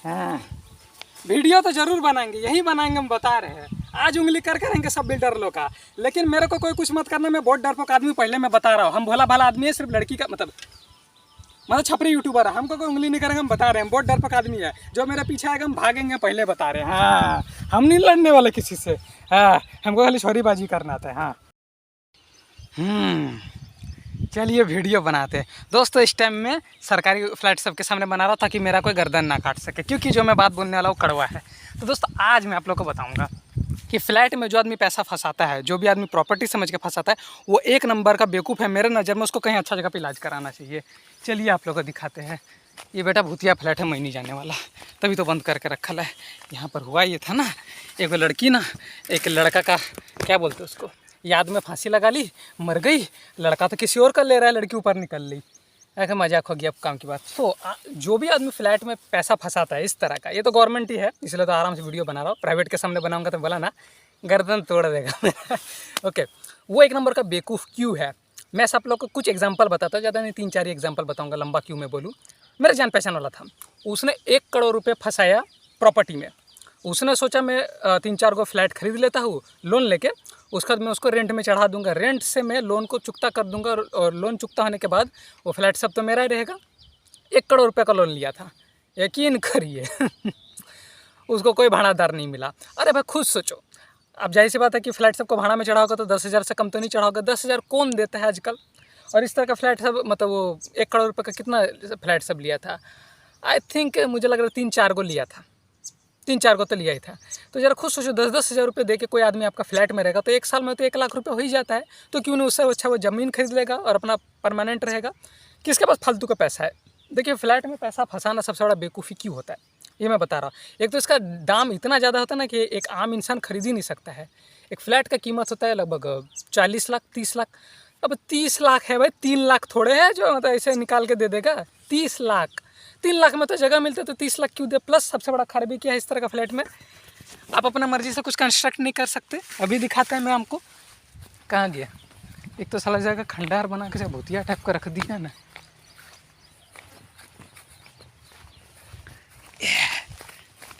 हाँ, वीडियो तो ज़रूर बनाएंगे, यही बनाएंगे, हम बता रहे हैं। आज उंगली कर करेंगे सब बिल्डर लोग का, लेकिन मेरे को कोई कुछ मत करना। मैं बहुत डरपोक आदमी, पहले मैं बता रहा हूँ। हम भोला भाला आदमी है, सिर्फ लड़की का मतलब छपरी यूट्यूबर है। हमको कोई उंगली नहीं करेंगे, हम बता रहे हैं। हम बहुत डरपोक आदमी है, जो मेरे पीछे आएगा हम भागेंगे, पहले बता रहे हैं। हाँ, हम नहीं लड़ने वाले किसी से। हाँ, हमको खाली छोरीबाजी करना आता है। हाँ, चलिए वीडियो बनाते हैं दोस्तों। इस टाइम में सरकारी फ्लैट सबके सामने बना रहा हूँ ताकि मेरा कोई गर्दन ना काट सके, क्योंकि जो मैं बात बोलने वाला हूँ कड़वा है। तो दोस्तों आज मैं आप लोग को बताऊँगा कि फ्लैट में जो आदमी पैसा फंसाता है, जो भी आदमी प्रॉपर्टी समझ के फंसाता है, वो एक नंबर का बेवकूफ़ है मेरे नज़र में। उसको कहीं अच्छा जगह पे इलाज कराना चाहिए। चलिए आप लोग को दिखाते हैं। ये बेटा भूतिया फ्लैट है, मैं नहीं जाने वाला, तभी तो बंद करके रखा है। यहाँ पर हुआ ये था ना, एक लड़की ना एक लड़का का क्या बोलते हैं उसको, याद में फांसी लगा ली, मर गई। लड़का तो किसी और का ले रहा है, लड़की ऊपर निकल ली। ऐसा मजाक हो गया अब काम की बात। तो जो भी आदमी फ्लैट में पैसा फंसाता है इस तरह का, ये तो गवर्नमेंट ही है, इसलिए तो आराम से वीडियो बना रहा हूँ। प्राइवेट के सामने बनाऊंगा तो बोला ना गर्दन तोड़ देगा मेरा। ओके, वो एक नंबर का बेवकूफ़ क्यों है, मैं सब लोग को कुछ एग्जांपल बताता हूँ, ज़्यादा नहीं 3-4 एग्जांपल बताऊँगा, लंबा क्यों मैं बोलूँ। मेरा जान पहचान वाला था, उसने 1 करोड़ रुपये फंसाया प्रॉपर्टी में। उसने सोचा मैं 3-4 को फ्लैट खरीद लेता हूँ लोन लेके, उसके बाद मैं उसको रेंट में चढ़ा दूंगा, रेंट से मैं लोन को चुकता कर दूंगा, और लोन चुकता होने के बाद वो फ्लैट सब तो मेरा ही रहेगा। 1 करोड़ रुपये का लोन लिया था, यकीन करिए उसको कोई भाड़ादार नहीं मिला। अरे भाई खुद सोचो, अब जाहिर सी बात है कि फ्लैट सबको भाड़ा में चढ़ा होगा तो 10,000 से कम तो नहीं चढ़ा होगा। 10,000 कौन देता है आजकल। और इस तरह का फ्लैट सब मतलब वो 1 करोड़ रुपये का कितना फ्लैट सब लिया था, आई थिंक मुझे लग रहा है 3-4 को लिया था, 3-4 को तो लिया ही था। तो ज़रा खुद सोचो, 10-10 हज़ार रुपये दे के कोई आदमी आपका फ्लैट में रहेगा तो 1 साल में तो 1 लाख रुपये हो ही जाता है। तो क्यों नहीं, उससे अच्छा वो ज़मीन खरीद लेगा और अपना परमानेंट रहेगा। किसके पास फालतू का पैसा है। देखिए फ्लैट में पैसा फंसाना सबसे बड़ा बेवकूफ़ी क्यों होता है, ये मैं बता रहा हूँ। एक तो इसका दाम इतना ज़्यादा होता है ना कि एक आम इंसान खरीद ही नहीं सकता है। एक फ्लैट का कीमत होता है लगभग 40 लाख 30 लाख। अब 30 लाख है भाई, 3 लाख थोड़े है जो मतलब ऐसे निकाल के दे देगा। 30 लाख, 3 लाख में तो जगह मिलते तो 30 लाख क्यों दे। प्लस सबसे बड़ा खराबी क्या है इस तरह का फ्लैट में, आप अपना मर्जी से कुछ कंस्ट्रक्ट नहीं कर सकते। अभी दिखाते हैं मैं आपको, कहाँ गया। एक तो साला जगह खंडार बना के भूतिया टाइप का रख दिया ना।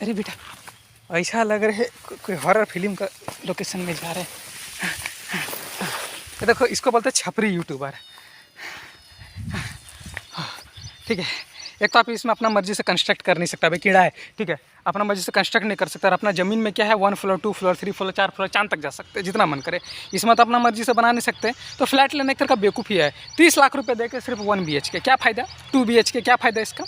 अरे बेटा ऐसा लग रहा है कोई हॉरर फिल्म का लोकेशन में जा रहे हैं। देखो इसको बोलते हैं छपरी यूट्यूबर। ठीक है, एक तो आप इसमें अपना मर्जी से कंस्ट्रक्ट कर नहीं सकता, भाई कीड़ा है, ठीक है, अपना मर्जी से कंस्ट्रक्ट नहीं कर सकता। और अपना ज़मीन में क्या है 1 फ्लोर 2 फ्लोर 3 फ्लोर 4 फ्लोर चांद तक जा सकते हैं, जितना मन करे। इसमें तो अपना मर्जी से बना नहीं सकते। तो फ्लैट लेने का बेवकूफ़ी है। 30 लाख रुपये दे के सिर्फ 1 BHK क्या फ़ायदा, 2 BHK क्या फ़ायदा इसका।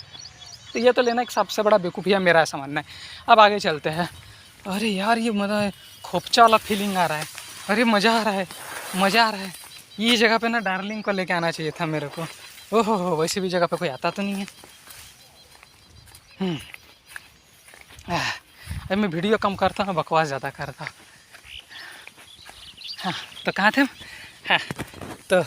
तो ये तो लेना एक सबसे बड़ा बेवकूफ़ी है, मेरा ऐसा मानना है। अब आगे चलते हैं। अरे यार ये मज़ा खोपचा वाला फीलिंग आ रहा है। अरे मज़ा आ रहा है, मज़ा आ रहा है। ये जगह पे ना डार्लिंग को लेके आना चाहिए था मेरे को। ओहो हो, वैसे भी जगह पे कोई आता तो नहीं है। अरे मैं वीडियो कम करता हूँ, बकवास ज़्यादा करता हूँ। हाँ तो कहाँ थे हम। हाँ तो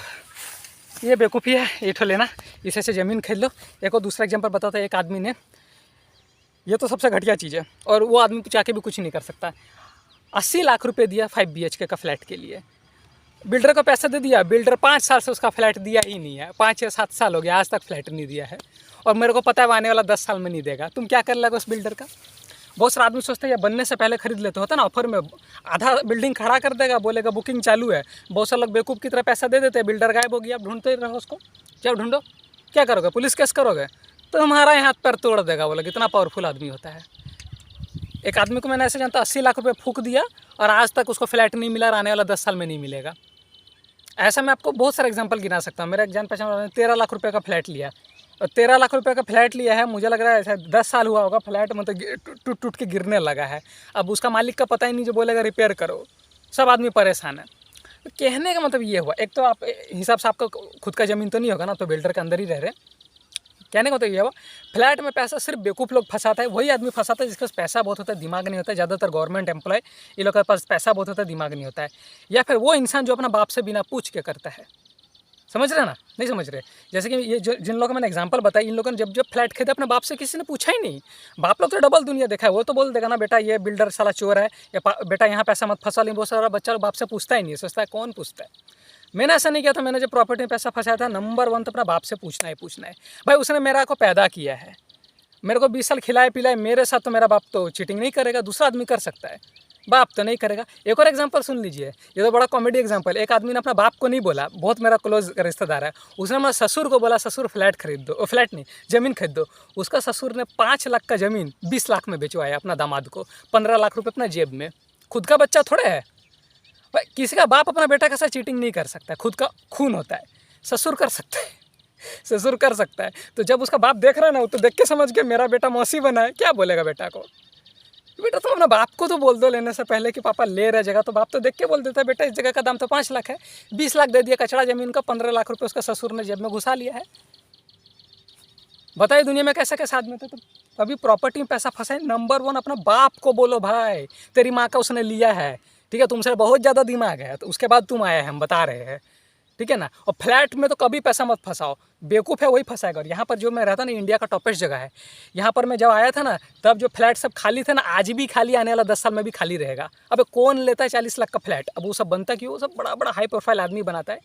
ये बेवकूफ़ी है, ये ठो लेना, इसे से ज़मीन खरीद लो। एक और दूसरा एग्जाम्पल बताता है, एक आदमी ने, ये तो सबसे घटिया चीज़ है और वो आदमी चाह भी कुछ नहीं कर सकता। 80 लाख रुपए दिया 5 BHK का फ्लैट के लिए, बिल्डर को पैसा दे दिया। बिल्डर 5 साल से उसका फ्लैट दिया ही नहीं है, 5 या 7 साल हो गया आज तक फ्लैट नहीं दिया है। और मेरे को पता है वो आने वाला 10 साल में नहीं देगा। तुम क्या कर लगा उस बिल्डर का। बहुत सारे आदमी सोचते हैं या बनने से पहले खरीद लेते होता ना, ऑफर में आधा बिल्डिंग खड़ा कर देगा, बोलेगा बुकिंग चालू है। बहुत सारे लोग बेवकूफ़ की तरह पैसा दे देते हैं, बिल्डर गायब हो गया, आप ढूंढते रहो उसको। जब ढूंढो क्या करोगे, पुलिस केस करोगे तो हमारा हाथ पैर तोड़ देगा वो लोग, इतना पावरफुल आदमी होता है। एक आदमी को मैंने ऐसे जानता, 80 लाख रुपये फूंक दिया और आज तक उसको फ्लैट नहीं मिला और आने वाला 10 साल में नहीं मिलेगा। ऐसा मैं आपको बहुत सारे एग्जांपल गिना सकता हूँ। मेरा एक जान पहचान वाले ने 13 लाख रुपए का फ्लैट लिया, और 13 लाख रुपए का फ्लैट लिया है, मुझे लग रहा है शायद 10 साल हुआ होगा। फ्लैट मतलब टूट टूट के गिरने लगा है। अब उसका मालिक का पता ही नहीं, जो बोलेगा रिपेयर करो। सब आदमी परेशान है। तो कहने का मतलब ये हुआ, एक तो आप हिसाब से आपका खुद का ज़मीन तो नहीं होगा ना, तो बिल्डर के अंदर ही रह रहे। कहने का मतलब ये हुआ, फ्लैट में पैसा सिर्फ बेवकूफ़ लोग फंसाता है। वही आदमी फंसाता है जिसके पास पैसा बहुत होता है, दिमाग नहीं होता है। ज़्यादातर गवर्नमेंट एम्प्लॉय, ये लोग के पास पैसा बहुत होता है, दिमाग नहीं होता है। या फिर वो इंसान जो अपना बाप से बिना पूछ के करता है। समझ रहे ना, नहीं समझ रहे। जैसे कि ये जो जिन लोगों को मैंने एग्जांपल बताया, इन लोगों ने जब फ्लैट खरीदा अपने बाप से किसी ने पूछा ही नहीं। बाप लोग तो डबल दुनिया देखा है, वो तो बोल देगा ना बेटा ये बिल्डर साला चोर है, या बेटा यहाँ पैसा मत फंसा लें। बहुत सारा बच्चा बाप से पूछता ही नहीं, सोचता है कौन पूछता है। मैंने ऐसा नहीं किया था। मैंने जब प्रॉपर्टी में पैसा फंसाया था, नंबर 1 तो अपना बाप से पूछना है, पूछना है। भाई उसने मेरा को पैदा किया है, मेरे को 20 साल खिलाए पिलाए मेरे साथ, तो मेरा बाप तो चीटिंग नहीं करेगा, दूसरा आदमी कर सकता है, बाप तो नहीं करेगा। एक और एग्जांपल सुन लीजिए, ये तो बड़ा कॉमेडी एग्जांपल। एक आदमी ने अपना बाप को नहीं बोला, बहुत मेरा क्लोज रिश्तेदार है, उसने अपना ससुर को बोला, ससुर फ्लैट खरीद दो, फ्लैट नहीं ज़मीन खरीद दो। उसका ससुर ने 5 लाख का ज़मीन 20 लाख में बेचवाया अपना दामाद को, 15 लाख रुपये अपना जेब में। खुद का बच्चा थोड़े है भाई, किसी का बाप अपना बेटा के साथ चीटिंग नहीं कर सकता, खुद का खून होता है, ससुर कर सकता है, ससुर कर सकता है। तो जब उसका बाप देख रहा है ना, तो देख के समझ के मेरा बेटा मौसी बना है, क्या बोलेगा बेटा को? बेटा तुम अपना बाप को तो बोल दो लेने से पहले कि पापा ले रहे जगह, तो बाप तो देख के बोल देता है बेटा इस जगह का दाम तो 5 लाख है, 20 लाख दे दिया कचड़ा ज़मीन का, 15 लाख रुपये उसका ससुर ने जेब में घुसा लिया है। बताइए दुनिया में कैसा कैसा आदमी थे। तो कभी प्रॉपर्टी में पैसा फंसा है, नंबर 1 अपना बाप को बोलो भाई, तेरी माँ का उसने लिया है, ठीक है, तुमसे बहुत ज़्यादा दिमाग है, तो उसके बाद तुम आए हैं, हम बता रहे हैं, ठीक है ना। और फ्लैट में तो कभी पैसा मत फंसाओ, बेवकूफ़ है वही फंसाएगा। और यहाँ पर जो मैं रहता ना, इंडिया का टॉपेस्ट जगह है, यहाँ पर मैं जब आया था ना, तब जो फ्लैट सब खाली थे ना, आज भी खाली, आने वाला 10 साल में भी खाली रहेगा। अब कौन लेता है 40 लाख का फ्लैट? अब वो सब बनता क्यों? वो सब बड़ा बड़ा हाई प्रोफाइल आदमी बनाता है,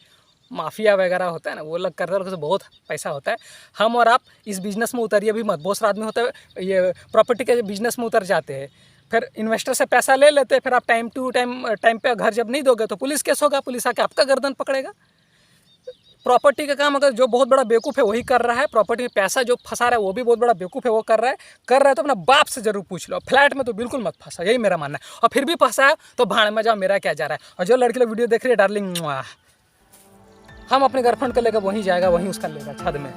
माफिया वगैरह होता है ना, वो लोग करते हैं, लोग बहुत पैसा होता है। हम और आप इस बिज़नेस में उतरिए भी मत। बहुत सारा आदमी होता है ये प्रॉपर्टी के बिज़नेस में उतर जाते हैं, फिर इन्वेस्टर से पैसा ले लेते हैं, फिर आप टाइम पे घर जब नहीं दोगे तो पुलिस केस होगा, पुलिस आके आपका गर्दन पकड़ेगा। प्रॉपर्टी का काम अगर जो बहुत बड़ा बेवकूफ़ है वही कर रहा है, प्रॉपर्टी में पैसा जो फंसा रहा है वो भी बहुत बड़ा बेवकूफ़ है, वो कर रहा है तो अपना बाप से जरूर पूछ लो। फ्लैट में तो बिल्कुल मत फंसा, यही मेरा मानना है। और फिर भी फंसा है तो भाड़ में जाओ, मेरा क्या जा रहा है। और जो लड़की लोग वीडियो देख रही है, डार्लिंग, हम अपने गर्लफ्रेंड को लेकर वहीं जाएगा, वहीं उसका लेगा छत में।